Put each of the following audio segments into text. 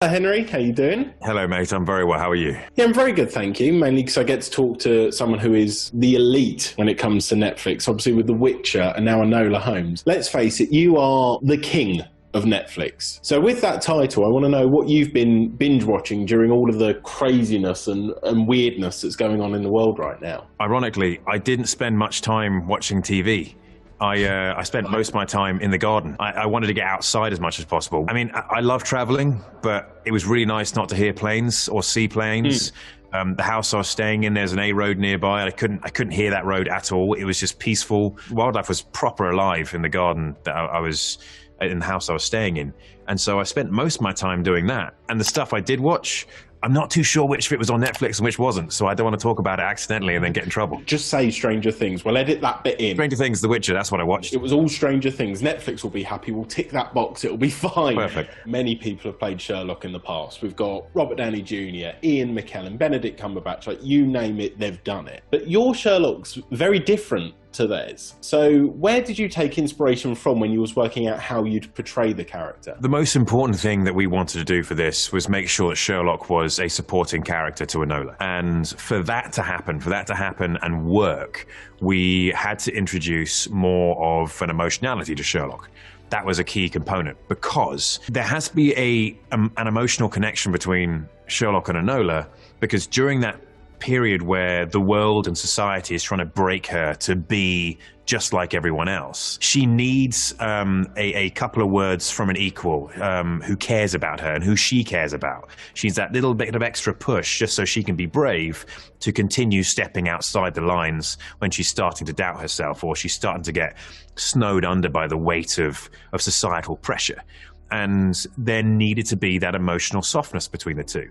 Henry, how you doing? Hello, mate. I'm very well. How are you? Yeah, I'm very good, thank you. Mainly because I get to talk to someone who is the elite when it comes to Netflix, obviously with The Witcher and now Enola Holmes. Let's face it, you are the king of Netflix. So with that title, I want to know what you've been binge watching during all of the craziness and weirdness that's going on in the world right now. Ironically, I didn't spend much time watching TV. I spent most of my time in the garden. I wanted to get outside as much as possible. I mean, I love traveling, but it was really nice not to hear planes or see planes. The house I was staying in, there's an A road nearby. I couldn't hear that road at all. It was just peaceful. Wildlife was proper alive in the garden that I was in the house I was staying in. And so I spent most of my time doing that. And the stuff I did watch, I'm not too sure which of it was on Netflix and which wasn't, so I don't want to talk about it accidentally and then get in trouble. Just say Stranger Things. We'll edit that bit in. Stranger Things, The Witcher, that's what I watched. It was all Stranger Things. Netflix will be happy. We'll tick that box. It'll be fine. Perfect. Many people have played Sherlock in the past. We've got Robert Downey Jr., Ian McKellen, Benedict Cumberbatch. Like, you name it, they've done it. But your Sherlock's very different to theirs. So where did you take inspiration from when you was working out how you'd portray the character? The most important thing that we wanted to do for this was make sure that Sherlock was a supporting character to Enola. And for that to happen and work, we had to introduce more of an emotionality to Sherlock. That was a key component because there has to be an emotional connection between Sherlock and Enola, because during that period where the world and society is trying to break her to be just like everyone else, she needs a couple of words from an equal who cares about her and who she cares about. She needs that little bit of extra push just so she can be brave to continue stepping outside the lines when she's starting to doubt herself or she's starting to get snowed under by the weight of societal pressure. And there needed to be that emotional softness between the two.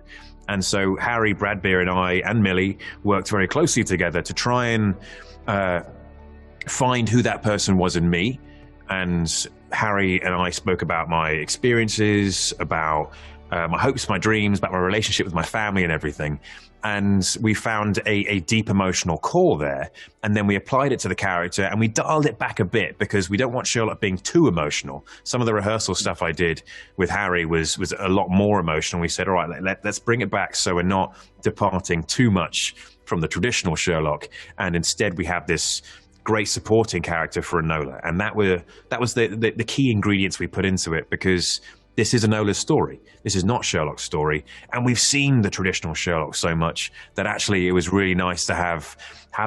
And so Harry, Bradbeer and I and Millie worked very closely together to try and find who that person was in me. And Harry and I spoke about my experiences, about my hopes, my dreams, about my relationship with my family and everything. And we found a deep emotional core there. And then we applied it to the character and we dialed it back a bit because we don't want Sherlock being too emotional. Some of the rehearsal stuff I did with Harry was a lot more emotional. We said, all right, let's bring it back so we're not departing too much from the traditional Sherlock. And instead we have this great supporting character for Enola. And that was the key ingredients we put into it, because this is Enola's story. This is not Sherlock's story. And we've seen the traditional Sherlock so much that actually it was really nice to have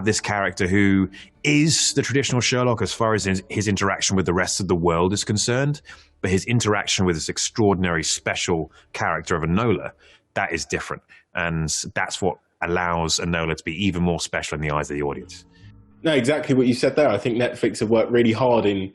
this character who is the traditional Sherlock as far as his interaction with the rest of the world is concerned, but his interaction with this extraordinary special character of Enola, that is different. And that's what allows Enola to be even more special in the eyes of the audience. No, exactly what you said there. I think Netflix have worked really hard in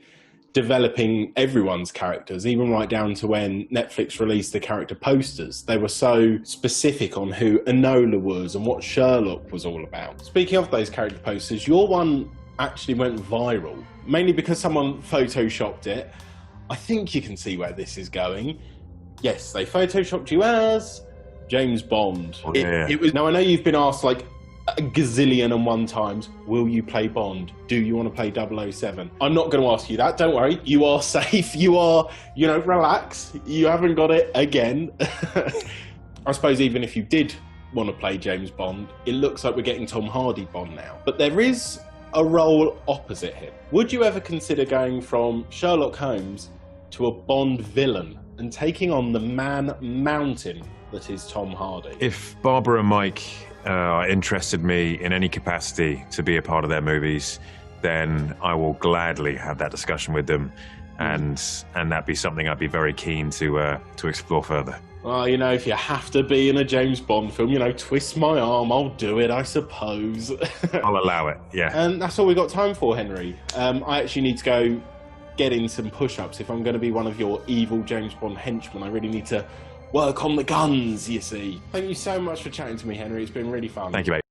developing everyone's characters, even right down to when Netflix released the character posters. They were so specific on who Enola was and what Sherlock was all about. Speaking of those character posters, your one actually went viral, mainly because someone photoshopped it. I think you can see where this is going. Yes, they photoshopped you as James Bond. Oh, yeah. It was. Now, I know you've been asked like a gazillion and one times, will you play Bond? Do you want to play 007? I'm not going to ask you that, don't worry. You are safe. You are, relax. You haven't got it again. I suppose even if you did want to play James Bond, it looks like we're getting Tom Hardy Bond now. But there is a role opposite him. Would you ever consider going from Sherlock Holmes to a Bond villain and taking on the man-mountain that is Tom Hardy? If Barbara and Mike interested me in any capacity to be a part of their movies, then I will gladly have that discussion with them, and that'd be something I'd be very keen to explore further. Well, if you have to be in a James Bond film, twist my arm, I'll do it, I suppose. I'll allow it, yeah. And that's all we've got time for, Henry. I actually need to go get in some push-ups. If I'm going to be one of your evil James Bond henchmen, I really need to work on the guns, you see. Thank you so much for chatting to me, Henry. It's been really fun. Thank you, mate.